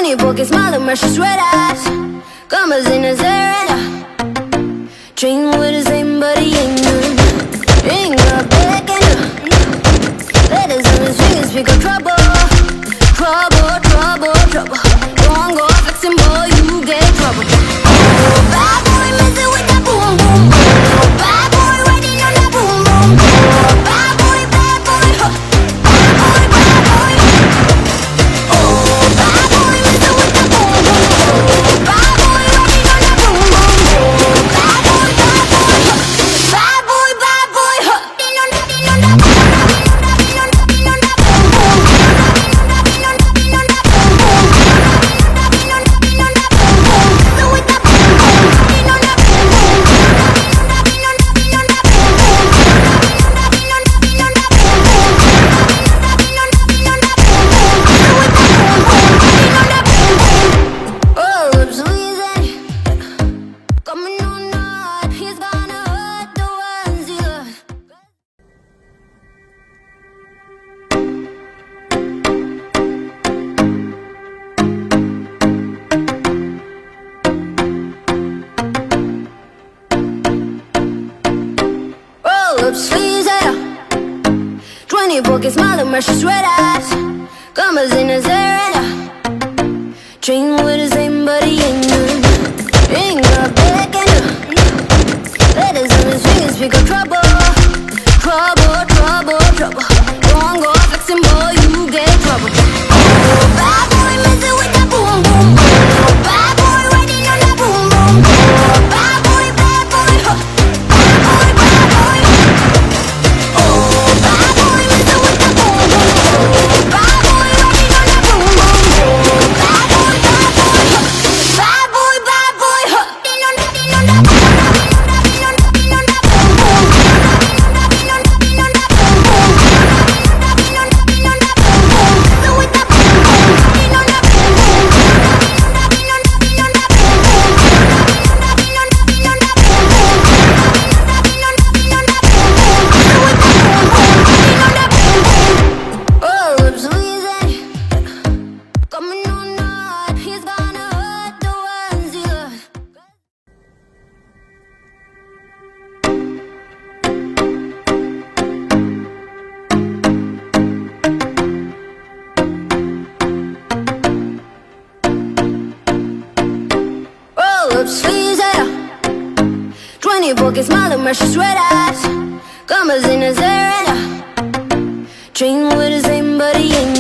20 pocket smile and precious red eyes. Commas in his hair and dream with the same, but he ain't none. Ain't got back and letters on his fingers speak of trouble. Trouble, trouble, trouble. Don't go flexing, boy, you get trouble. Oh, bad boy, messing with that boom boom. Bad boy, riding on that boom boom. Bad boy, bad boy, huh. Bad boy, bad boy. Oh, bad boy, messing with that boom boom. Bad boy, riding on that boom boom. Bad boy, bad boy, huh. Bad boy, bad boy, huh. Din on that, din on that, din on that, din on that, din on that boom boom. Din on that, din on that boom boom. Din on that, din on that boom boom. So with that boom boom, din on that boom boom. Din on that, din on that, din on that boom boom. Din on that, din on that, din on that boom boom. Din on that, din on that, din on that boom boom. So with that boom boom, din on that boom boom. Oh, lips squeezing, coming on hard. He's gonna hurt the ones he loves. Roll up sleeves and 20 pocket smile and precious red eyes. Commas in his hair and dream with the same, but he ain't none. Ain't got back and letters on his fingers speak of trouble. Trouble, trouble, trouble. Don't go flexing, boy, you get trouble. Oh, bad boy, messing with that boom boom. Bad boy, riding on that boom boom. Bad boy, huh. Bad boy, bad boy. Oh, bad boy, messing with that boom boom. Bad boy, riding on that boom boom. Bad boy, huh. Bad boy, huh. Din on that, din on that, din on that, din on that, din on that boom boom. Din on that, din on that boom boom. Din on that, din on that boom boom. So with that boom boom, din on that boom boom. Din on that, din on that, din on that boom boom. Din on that, din on that, din on that boom boom. Din on that, din on that, din on that boom boom. Din on that, din on that, din on that boom boom. So with that boom boom, din on that boom boom. Oh, lips squeezing, coming on hard. He's gonna hurt the ones he loves. Roll up sleeves and 20 pocket smile and precious red eyes. Commas in his hair and dream with the same, but he ain't